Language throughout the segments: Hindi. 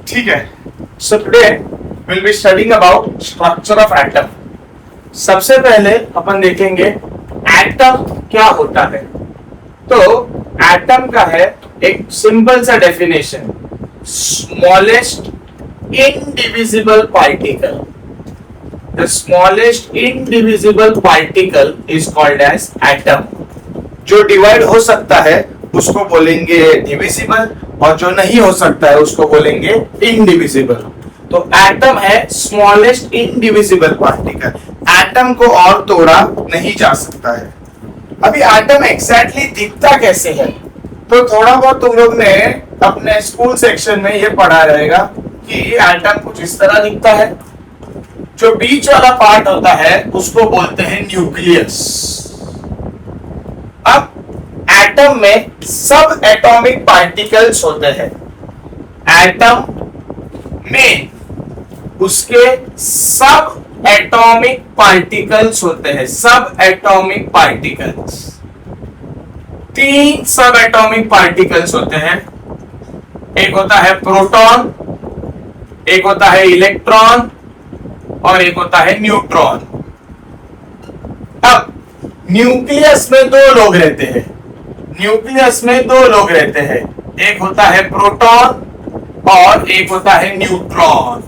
ठीक है। So today will be studying about structure of atom. सबसे पहले अपन देखेंगे एटम क्या होता है। तो एटम का है एक सिंपल सा definition, smallest indivisible particle. The smallest indivisible particle is called as atom. जो डिवाइड हो सकता है उसको बोलेंगे डिविजिबल और जो नहीं हो सकता है उसको बोलेंगे इनडिविजिबल। तो एटम है स्मॉलेस्ट इनडिविजिबल पार्टिकल। एटम को और तोड़ा नहीं जा सकता है। अभी एटम एग्जैक्टली दिखता कैसे है, तो थोड़ा बहुत तुम लोग ने अपने स्कूल सेक्शन में ये पढ़ा रहेगा कि एटम कुछ इस तरह दिखता है। जो बीच वाला पार्ट होता है उसको बोलते हैं न्यूक्लियस। अब एटम में सब एटॉमिक पार्टिकल्स होते हैं। एटम में उसके सब एटॉमिक पार्टिकल्स होते हैं। सब एटॉमिक पार्टिकल्स, 3 सब एटॉमिक पार्टिकल्स होते हैं। एक होता है प्रोटॉन, एक होता है इलेक्ट्रॉन और एक होता है न्यूट्रॉन। अब न्यूक्लियस में 2 लोग रहते हैं। न्यूक्लियस में 2 लोग रहते हैं, एक होता है प्रोटॉन और एक होता है न्यूट्रॉन।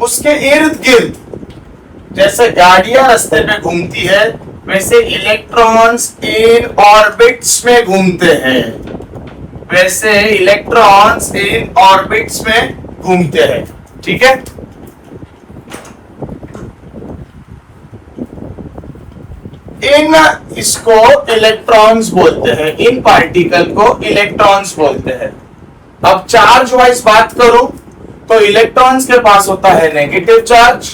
उसके इर्द गिर्द जैसे गाड़ियां रास्ते पे घूमती है वैसे इलेक्ट्रॉन्स इन ऑर्बिट्स में घूमते हैं। वैसे इलेक्ट्रॉन्स इन ऑर्बिट्स में घूमते हैं। ठीक है। इन इसको इलेक्ट्रॉन्स बोलते हैं, इन पार्टिकल को इलेक्ट्रॉन्स बोलते हैं। अब चार्ज वाइज बात करूं तो इलेक्ट्रॉन्स के पास होता है नेगेटिव चार्ज,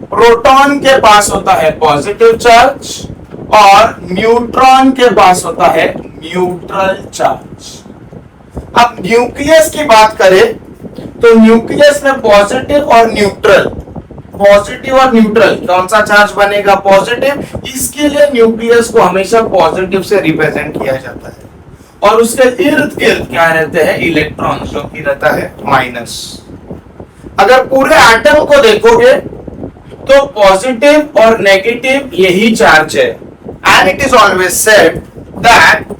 प्रोटॉन के पास होता है पॉजिटिव चार्ज और न्यूट्रॉन के पास होता है न्यूट्रल चार्ज। अब न्यूक्लियस की बात करें तो न्यूक्लियस में पॉजिटिव और न्यूट्रल, पॉजिटिव और न्यूट्रल कौन सा चार्ज बनेगा? पॉजिटिव। इसके लिए न्यूक्लियस को हमेशा पॉजिटिव से रिप्रेजेंट किया जाता है और उसके इर्द गिर्द क्या रहते हैं? इलेक्ट्रॉन, जो कि रहता है माइनस। अगर पूरे एटम को देखोगे तो पॉजिटिव और नेगेटिव यही चार्ज है। And it is always said that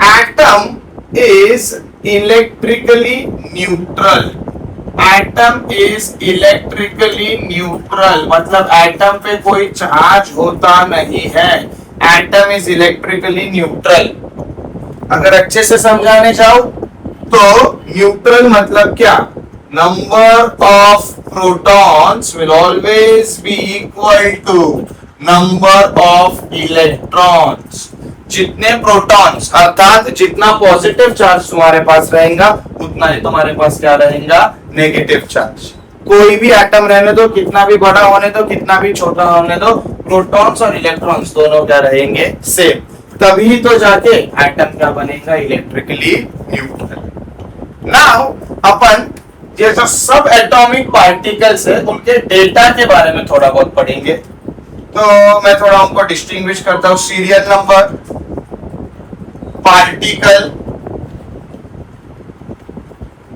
atom is electrically neutral. Atom is electrically neutral, मतलब एटम पे कोई चार्ज होता नहीं है। Atom is electrically neutral. अगर अच्छे से समझाने चाहो तो न्यूट्रल मतलब क्या? Number of protons will always be equal to number of electrons. जितने प्रोटॉन्स अर्थात जितना पॉजिटिव चार्ज तुम्हारे पास रहेगा उतना ही तुम्हारे पास क्या रहेगा? Negative charge. कोई भी एटम रहने दो, कितना भी बड़ा होने दो, कितना भी छोटा होने दो, प्रोटॉन्स और इलेक्ट्रॉन्स दोनों क्या रहेंगे? सेम। तभी तो जाके एटम क्या बनेगा? Electrically neutral. नाउ अपन ये जो सब एटॉमिक पार्टिकल्स है उनके डेटा के बारे में थोड़ा बहुत पढ़ेंगे। तो मैं थोड़ा उनको डिस्टिंग्विश करता हूं। सीरियल नंबर, पार्टिकल,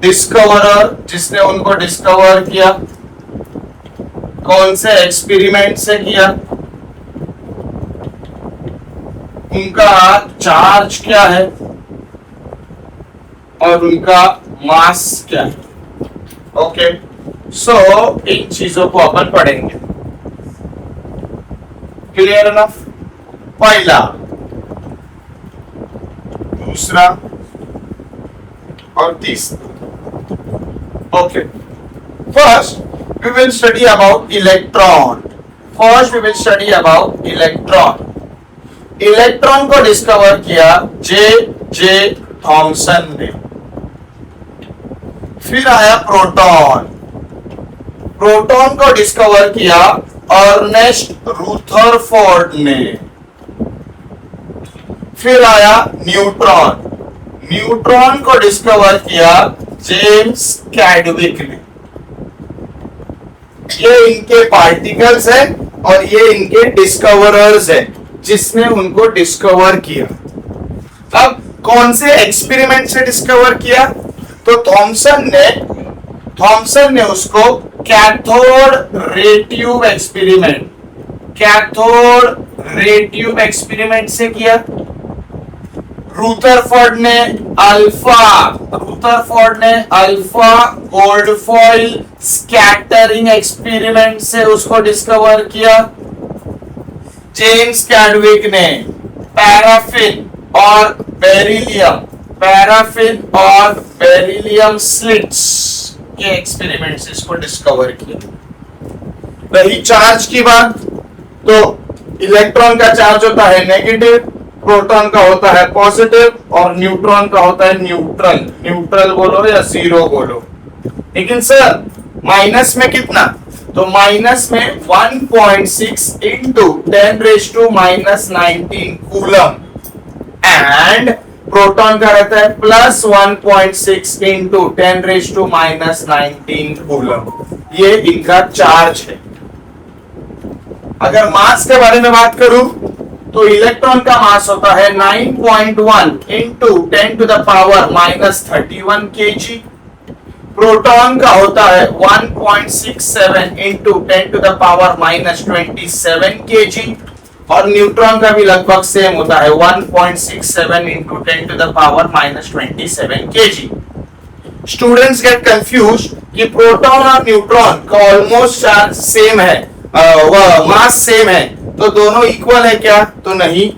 डिस्कवरर, जिसने उनको डिस्कवर किया, कौन से एक्सपेरिमेंट से किया, उनका चार्ज क्या है और उनका मास क्या है। ओके, सो इन चीजों को अपन पढ़ेंगे। Clear enough? पहला, दूसरा और तीसरा। Okay, first we will study about electron. First we will study about electron. Electron को डिस्कवर किया जे थॉमसन ने। फिर आया प्रोटॉन। प्रोटॉन को डिस्कवर किया अर्नेस्ट रुथरफोर्ड ने। फिर आया न्यूट्रॉन। न्यूट्रॉन को डिस्कवर किया जेम्स कैडविक ने। ये इनके पार्टिकल्स है और ये इनके डिस्कवरर्स है जिसने उनको डिस्कवर किया। अब कौन से एक्सपेरिमेंट से डिस्कवर किया? तो थॉमसन ने उसको कैथोड रे ट्यूब एक्सपेरिमेंट से किया। रुदरफोर्ड ने अल्फा गोल्डफॉइल स्कैटरिंग एक्सपेरिमेंट से उसको डिस्कवर किया। जेम्स कैडविक ने पैराफिन और बेरिलियम स्लिट्स के एक्सपेरिमेंट से इसको डिस्कवर किया। रही चार्ज की बात, तो इलेक्ट्रॉन का चार्ज होता है नेगेटिव, प्रोटॉन का होता है पॉजिटिव और न्यूट्रॉन का होता है न्यूट्रल बोलो या जीरो बोलो। लेकिन सर माइनस में कितना, तो माइनस में 1.6 इंटू 10⁻⁻19 कूलम एंड प्रोटॉन का रहता है प्लस 1.6 इंटू 10⁻⁻19 कूलम। ये इनका चार्ज है। अगर मास के बारे में बात करूं तो इलेक्ट्रॉन का मास होता है 9.1 इंटू 10⁻⁻31 kg। प्रोटॉन का होता है 1.67 इंटू 10⁻⁻27 kg और न्यूट्रॉन का भी लगभग सेम होता है 1.67 into 10⁻⁻27 kg। Students get confuse कि प्रोटॉन और न्यूट्रॉन का ऑलमोस्ट चार्ज सेम है, मास सेम है, तो दोनों इक्वल है क्या, तो नहीं।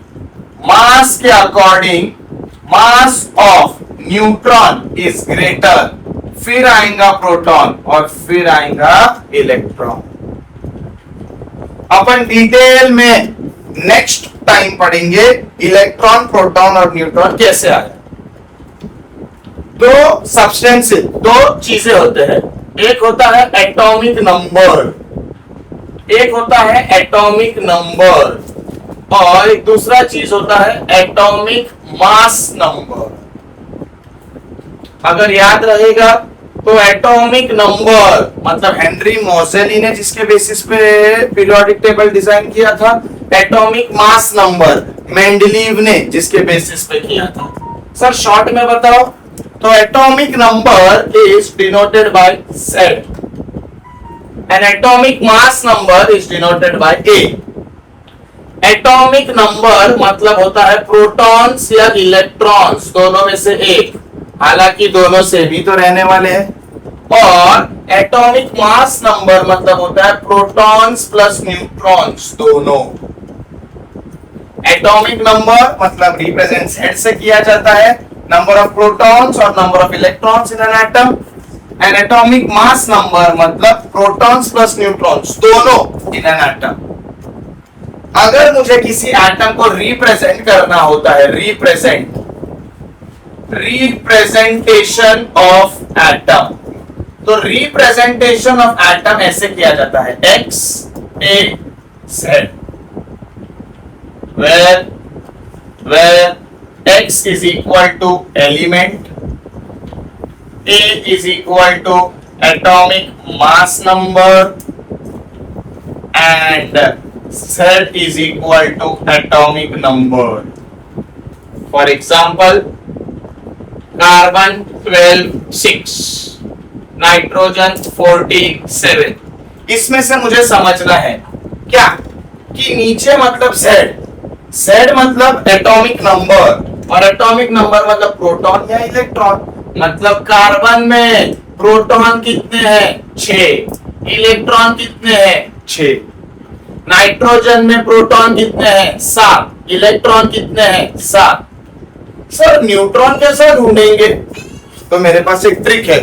मास के according mass of neutron is greater, फिर आएगा प्रोटॉन और फिर आएगा इलेक्ट्रॉन। अपन डिटेल में नेक्स्ट टाइम पढ़ेंगे इलेक्ट्रॉन, प्रोटॉन और न्यूट्रॉन कैसे आए। दो सब्सटेंस, दो चीजें होते हैं, एक होता है एटॉमिक नंबर, और एक दूसरा चीज होता है एटॉमिक मास नंबर। अगर याद रहेगा तो एटॉमिक नंबर मतलब हेनरी मोसेली ने जिसके बेसिस पे पीरियोडिक टेबल डिजाइन किया था, एटॉमिक मास नंबर मेंडलीव ने जिसके बेसिस पे किया था। सर शॉर्ट में बताओ, तो atomic number is denoted by Z and atomic mass number is denoted by A। Atomic number मतलब होता है प्रोटॉन्स या इलेक्ट्रॉन्स दोनों में से एक, हालांकि दोनों से भी तो रहने वाले हैं। और एटॉमिक मास नंबर मतलब होता है प्रोटॉन्स प्लस न्यूट्रॉन्स दोनों। एटॉमिक नंबर मतलब रिप्रेजेंट Z से किया जाता है, नंबर ऑफ प्रोटॉन्स और number of electrons in an atom. And atomic mass number मतलब प्रोटॉन्स प्लस न्यूट्रॉन्स दोनों इन एन एटम। अगर मुझे किसी एटम को रिप्रेजेंट करना होता है, रिप्रेजेंटेशन ऑफ एटम, तो रिप्रेजेंटेशन ऑफ एटम ऐसे किया जाता है X A Z, where X is equal to element, A is equal to atomic mass number and Z is equal to atomic number. For example, carbon 12 6, nitrogen 14 7। इसमें से मुझे समझना है क्या कि नीचे मतलब Z मतलब एटॉमिक नंबर और एटॉमिक नंबर मतलब प्रोटॉन या इलेक्ट्रॉन। मतलब कार्बन में प्रोटॉन कितने हैं 6, इलेक्ट्रॉन कितने हैं 6। नाइट्रोजन में प्रोटॉन कितने हैं 7, इलेक्ट्रॉन कितने हैं 7। सर न्यूट्रॉन कैसे ढूंढेंगे, तो मेरे पास एक ट्रिक है।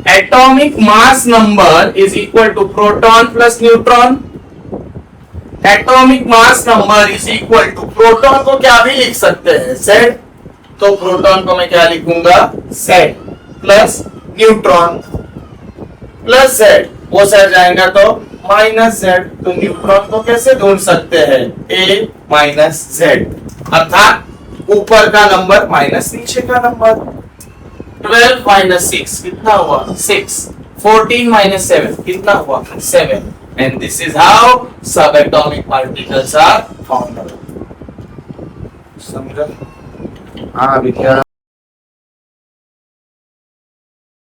Atomic mass number is equal to proton plus neutron. Atomic mass number is equal to proton को क्या भी लिख सकते हैं Z, तो प्रोटॉन को मैं क्या लिखूंगा Z plus neutron plus Z, वो सर जाएगा तो माइनस Z। तो न्यूट्रॉन को कैसे ढूंढ सकते हैं A माइनस Z, अर्थात ऊपर का नंबर माइनस नीचे का नंबर। 12 माइनस 6 कितना हुआ 6, 14 माइनस 7 कितना हुआ 7। And this is how subatomic particles are found. समझा? हाँ विद्या।